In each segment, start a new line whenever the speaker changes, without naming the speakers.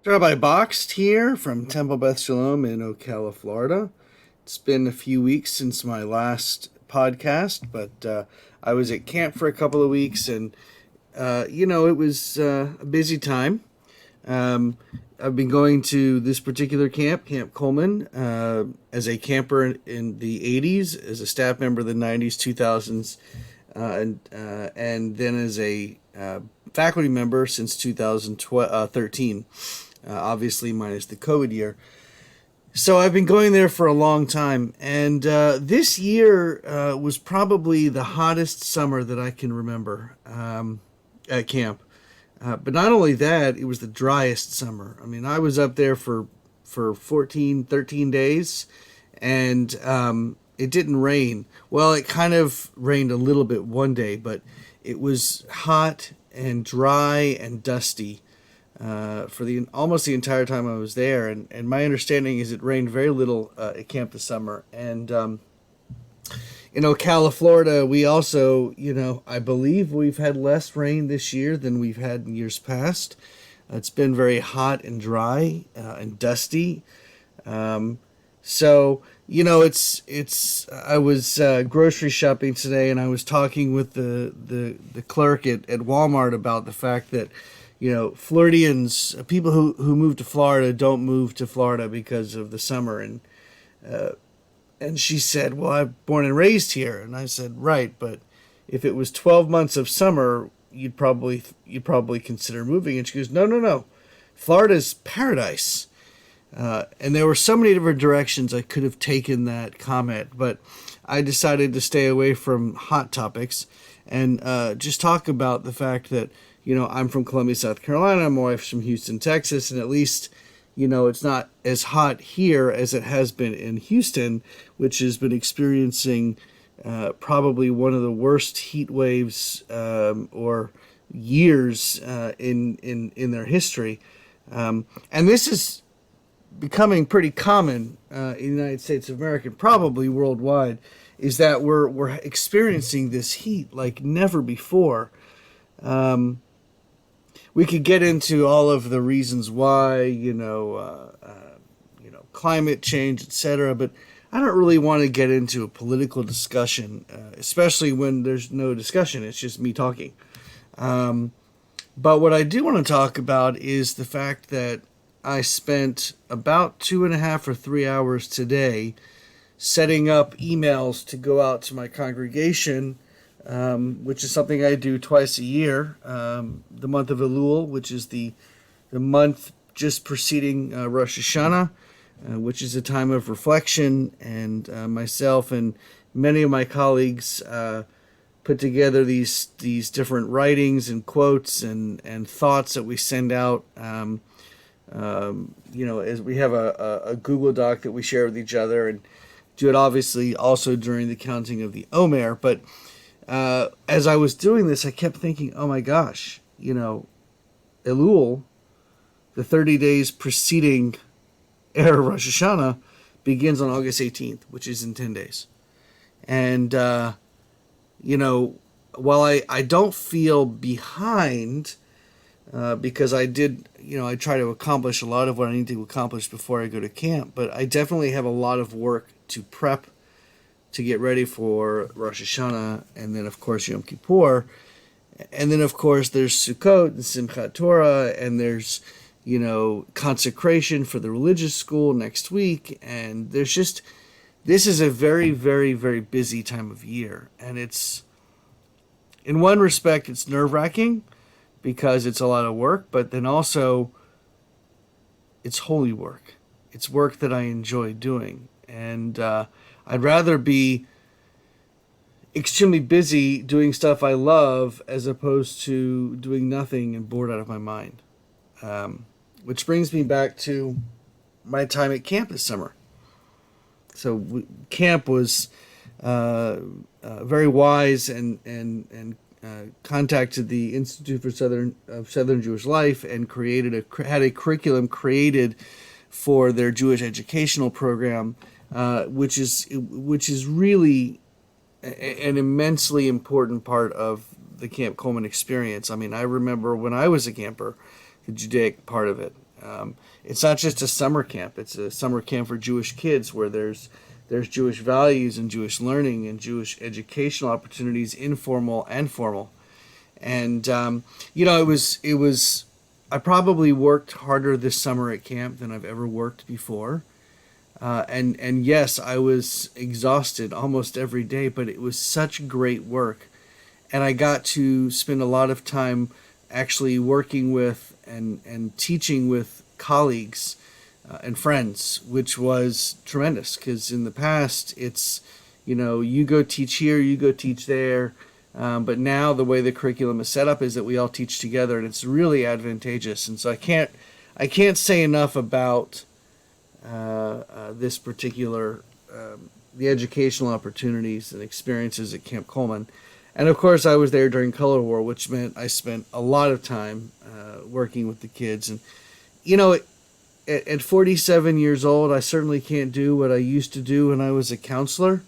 Rabbi Boxed here from Temple Beth Shalom in Ocala, Florida. It's been a few weeks since my last podcast, but I was at camp for a couple of weeks, and it was a busy time. Um, I've been going to this particular camp, Camp Coleman, as a camper in the 80s, as a staff member in the 90s, 2000s, and then as a faculty member since 2013, obviously minus the COVID year. So I've been going there for a long time, and this year was probably the hottest summer that I can remember at camp. But not only that, it was the driest summer. I mean, I was up there for 14, 13 days, and it didn't rain. Well, it kind of rained a little bit one day, but it was hot and dry and dusty for the almost the entire time I was there. And my understanding is it rained very little at camp this summer. And Ocala, Florida, we also, I believe we've had less rain this year than we've had in years past. It's been very hot and dry and dusty. So it's. I was grocery shopping today, and I was talking with the clerk at Walmart about the fact that Floridians, people who move to Florida, don't move to Florida because of the summer, and she said, "Well, I'm born and raised here," and I said, "Right, but if it was 12 months of summer, you'd probably consider moving." And she goes, "No, no, no, Florida's paradise." And there were so many different directions I could have taken that comment, but I decided to stay away from hot topics and just talk about the fact that, I'm from Columbia, South Carolina. My wife's from Houston, Texas, and at least, it's not as hot here as it has been in Houston, which has been experiencing probably one of the worst heat waves or years in their history. And this is becoming pretty common in the United States of America, probably worldwide, is that we're experiencing this heat like never before. We could get into all of the reasons why, climate change, etc., but I don't really want to get into a political discussion, especially when there's no discussion. It's just me talking. But what I do want to talk about is the fact that I spent about 2.5 or 3 hours today setting up emails to go out to my congregation, which is something I do twice a year. The month of Elul, which is the month just preceding Rosh Hashanah, which is a time of reflection, and myself and many of my colleagues put together these different writings and quotes and thoughts that we send out. As we have a Google Doc that we share with each other, and do it obviously also during the counting of the Omer. But as I was doing this, I kept thinking, oh my gosh, Elul, the 30 days preceding Erev Rosh Hashanah, begins on August 18th, which is in 10 days. And, while I don't feel behind, because I did, I try to accomplish a lot of what I need to accomplish before I go to camp, but I definitely have a lot of work to prep to get ready for Rosh Hashanah, and then of course Yom Kippur, and then of course there's Sukkot and Simchat Torah, and there's consecration for the religious school next week, and this is a very, very, very busy time of year, and it's, in one respect, it's nerve-wracking because it's a lot of work, but then also it's holy work. It's work that I enjoy doing, and I'd rather be extremely busy doing stuff I love as opposed to doing nothing and bored out of my mind. Which brings me back to my time at camp this summer. So camp was very wise and contacted the Institute for Southern Jewish Life and had a curriculum created for their Jewish educational program, which is really an immensely important part of the Camp Coleman experience. I mean, I remember when I was a camper, the Judaic part of it. It's not just a summer camp; it's a summer camp for Jewish kids where there's Jewish values and Jewish learning and Jewish educational opportunities, informal and formal. And it was. I probably worked harder this summer at camp than I've ever worked before. And yes, I was exhausted almost every day, but it was such great work, and I got to spend a lot of time actually working with and teaching with colleagues and friends, which was tremendous. Because in the past, it's you go teach here, you go teach there, but now the way the curriculum is set up is that we all teach together, and it's really advantageous. And so I can't say enough about this particular the educational opportunities and experiences at Camp Coleman. And of course, I was there during Color War, which meant I spent a lot of time working with the kids. And you know, at 47 years old, I certainly can't do what I used to do when I was a counselor.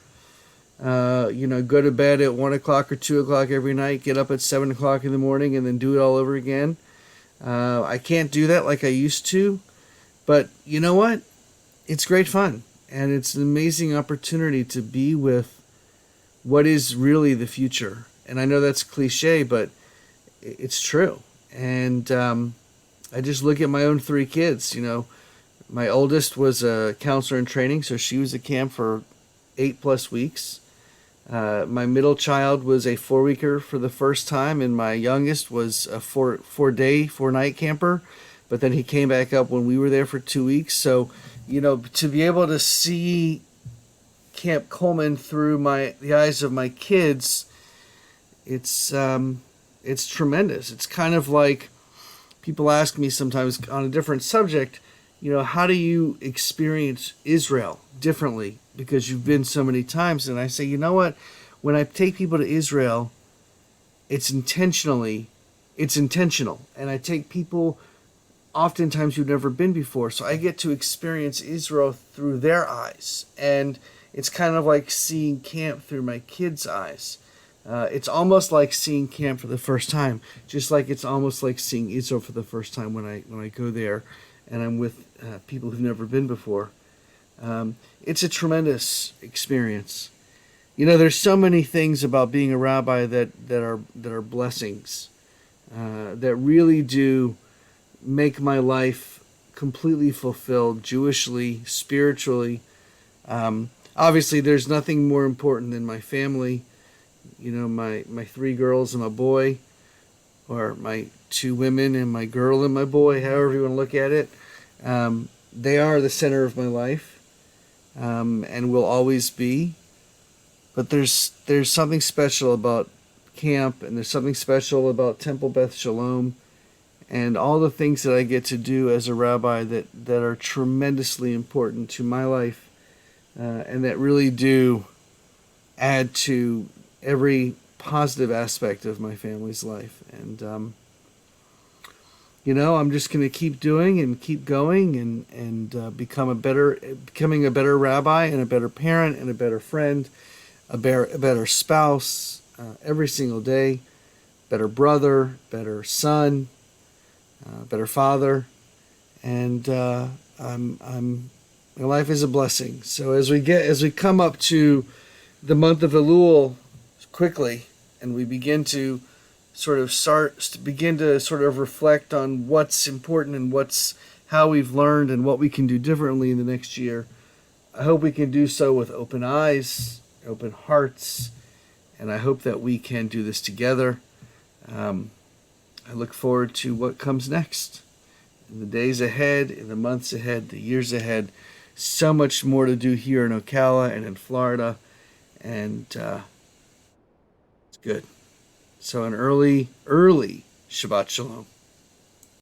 Go to bed at 1 o'clock or 2 o'clock every night, get up at 7 o'clock in the morning, and then do it all over again. I can't do that like I used to. But you know what? It's great fun, and it's an amazing opportunity to be with what is really the future. And I know that's cliche, but it's true. And I just look at my own three kids. My oldest was a counselor in training, so she was at camp for 8+ weeks. My middle child was a 4-weeker for the first time, and my youngest was a 4-night camper. But then he came back up when we were there for 2 weeks. So, to be able to see Camp Coleman through the eyes of my kids, it's tremendous. It's kind of like people ask me sometimes on a different subject, how do you experience Israel differently because you've been so many times? And I say, you know what? When I take people to Israel, it's intentional. And I take people oftentimes who've never been before. So I get to experience Israel through their eyes. And it's kind of like seeing camp through my kids' eyes. It's almost like seeing camp for the first time, just like it's almost like seeing Israel for the first time when I go there and I'm with people who've never been before. It's a tremendous experience. There's so many things about being a rabbi that are blessings, that really do make my life completely fulfilled, Jewishly, spiritually. Obviously, there's nothing more important than my family. My 3 girls and my boy, or my 2 women and my girl and my boy, however you want to look at it. They are the center of my life, and will always be. But there's something special about camp, and there's something special about Temple Beth Shalom, and all the things that I get to do as a rabbi that are tremendously important to my life, and that really do add to every positive aspect of my family's life. And I'm just going to keep doing and keep going and becoming a better rabbi and a better parent and a better friend, a better spouse every single day, better brother, better son, better father. And my life is a blessing. So as we come up to the month of Elul quickly, and we begin to sort of reflect on what's important and how we've learned and what we can do differently in the next year, I hope we can do so with open eyes, open hearts, and I hope that we can do this together. I look forward to what comes next in the days ahead, in the months ahead, the years ahead. So much more to do here in Ocala and in Florida, and it's good. So an early Shabbat Shalom.